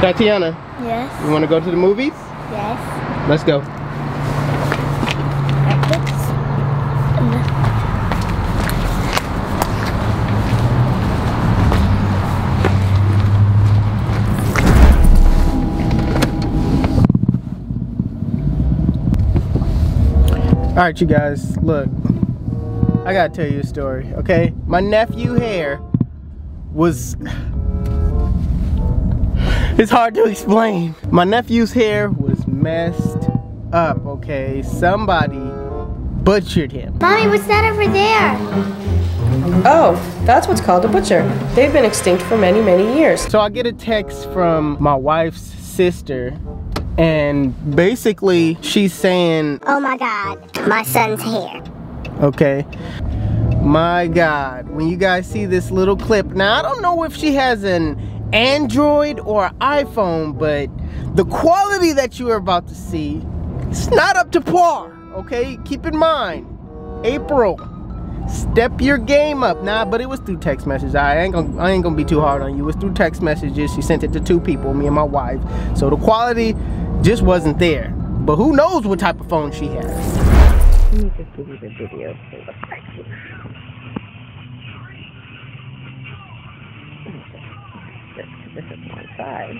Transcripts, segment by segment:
Tatiana. Yes. You want to go to the movies? Yes. Let's go. All right, you guys, look, I gotta tell you a story, okay? My nephew hair was, it's hard to explain. My nephew's hair was messed up, okay? Somebody butchered him. Mommy, what's that over there? Oh, that's what's called a butcher. They've been extinct for many, many years. So I get a text from my wife's sister, and basically she's saying, Oh my God, my son's hair. okay, my God, when you guys see this little clip, now I don't know if she has an Android or iPhone, but the quality that you are about to see, it's not up to par, okay? Keep in mind, April, step your game up. Nah, but it was through text message. I ain't gonna be too hard on you. It was through text messages. She sent it to 2 people, me and my wife. So the quality just wasn't there. But who knows what type of phone she has. Let me just give you the video. It looks like this is one side.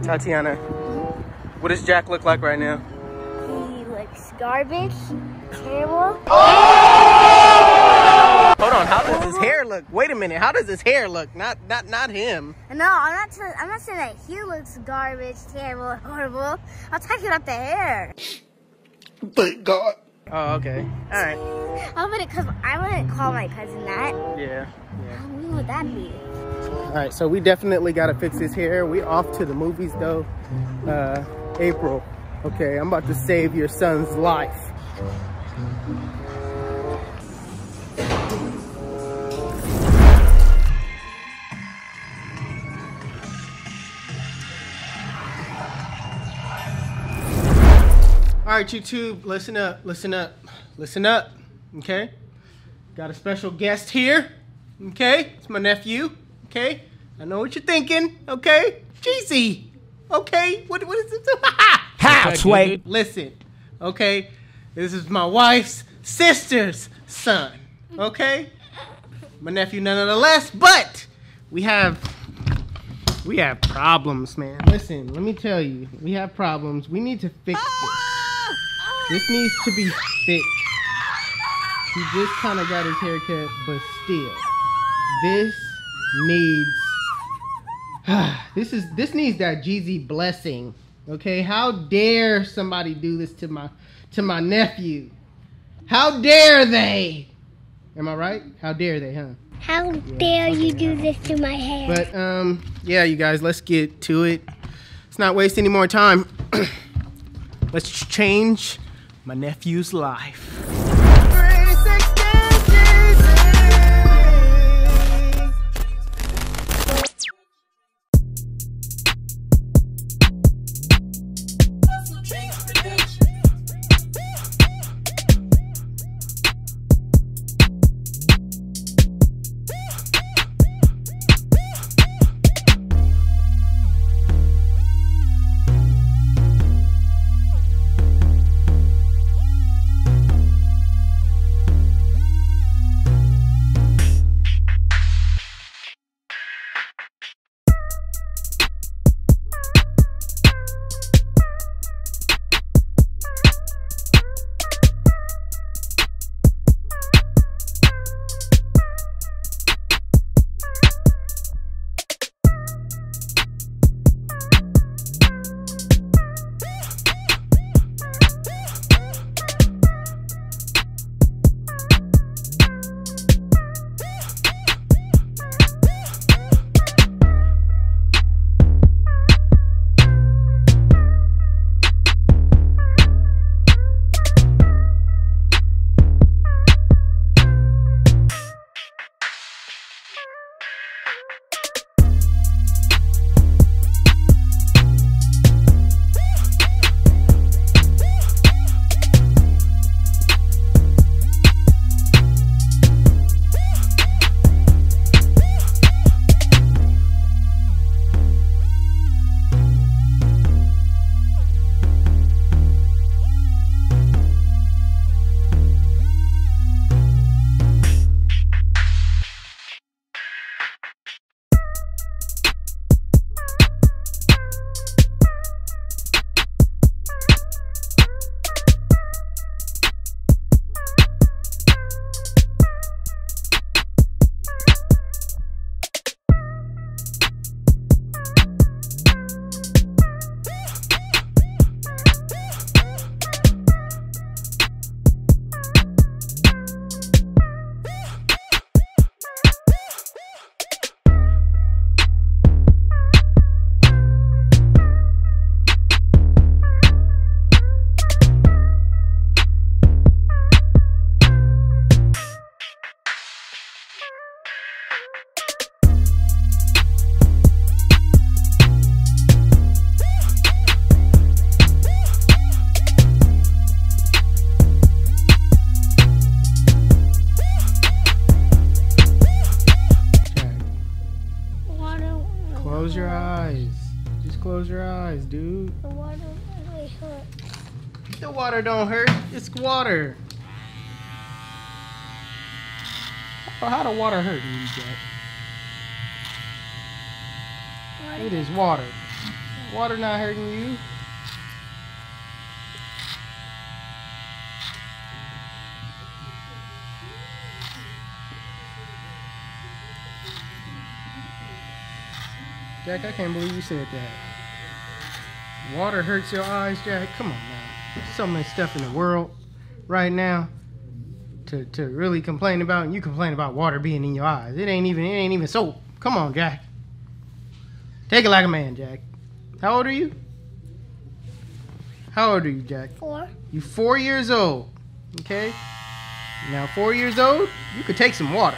Tatiana, what does Jack look like right now? He looks garbage, terrible. Hold on, how does his hair look? Wait a minute, how does his hair look? Not him. No, I'm not saying that he looks garbage, terrible, horrible. I'm talking about the hair. Thank God. Oh, okay. All right. I wouldn't call my cousin that. Yeah. How weird would that be? All right, so we definitely got to fix his hair. We off to the movies though. April, okay, I'm about to save your son's life. All right, YouTube, listen up, listen up, listen up, okay? Got a special guest here, okay? It's my nephew, okay? I know what you're thinking, okay? Jeezy, okay? What is it? House, wait. Listen, okay? This is my wife's sister's son, okay? My nephew nonetheless, but we have problems, man. Listen, let me tell you, we have problems. We need to fix this. This needs to be fixed. He just kind of got his haircut, but still, this needs this needs that Jeezy blessing. Okay, how dare somebody do this to my nephew? How dare they? Am I right? How dare they, huh? How dare you do this to my hair? But yeah, you guys, let's get to it. Let's not waste any more time. Let's change my nephew's life. close your eyes. Just close your eyes, dude. The water really hurt. The water don't hurt. It's water. How the water hurt you, Jack? It is water. Water not hurting you. Jack, I can't believe you said that. Water hurts your eyes, Jack. Come on, man. There's so much stuff in the world right now to really complain about, and you complain about water being in your eyes. It ain't even soap. Come on, Jack. Take it like a man, Jack. How old are you? How old are you, Jack? 4. You 4 years old. Okay? Now 4 years old, you could take some water.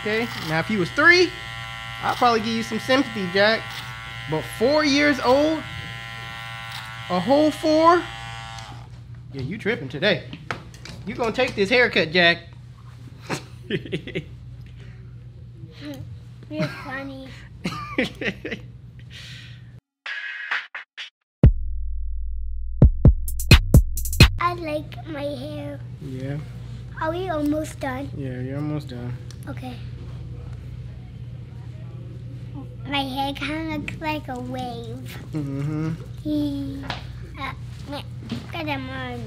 Okay? Now if you was 3, I'll probably give you some sympathy, Jack. But 4 years old, a whole 4, yeah, you tripping today. You gonna take this haircut, Jack. You're funny. I like my hair. Yeah. Are we almost done? Yeah, you're almost done. Okay. My hair kind of looks like a wave. Mm-hmm. Got them on.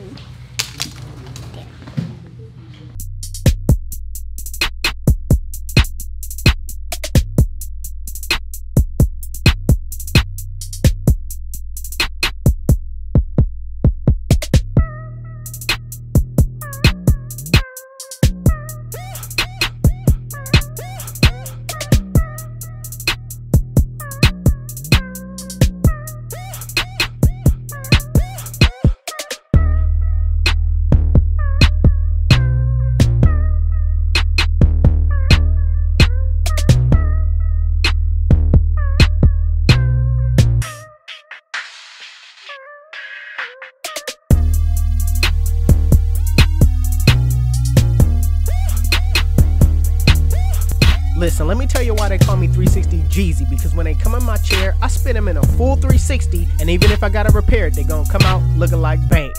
Listen, let me tell you why they call me 360 Jeezy, because when they come in my chair, I spin them in a full 360, and even if I gotta repair it, they gonna come out looking like bam.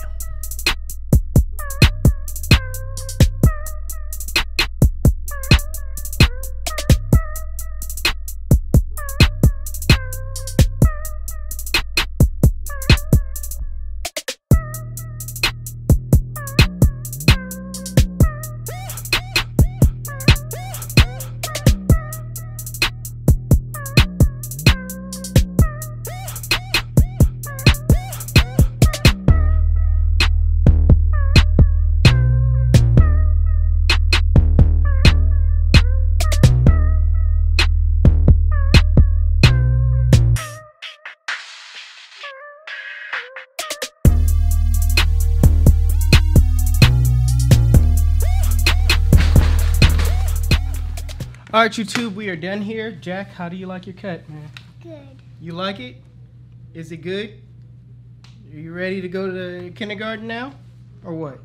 All right, YouTube, we are done here. Jack, how do you like your cut, man? Good. You like it? Is it good? Are you ready to go to kindergarten now? Or what?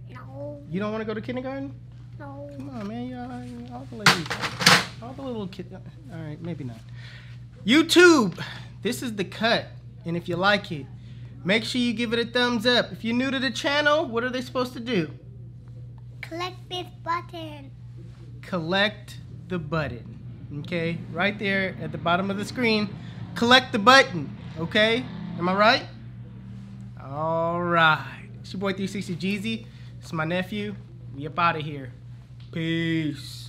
No. You don't want to go to kindergarten? No. Come on, man. All the little kids. All right, maybe not. YouTube, this is the cut. And if you like it, make sure you give it a thumbs up. If you're new to the channel, what are they supposed to do? Collect this button. Collect the button. Okay? Right there at the bottom of the screen. Collect the button. Okay? Am I right? All right. It's your boy 360 Jeezy. It's my nephew. We up out of here. Peace.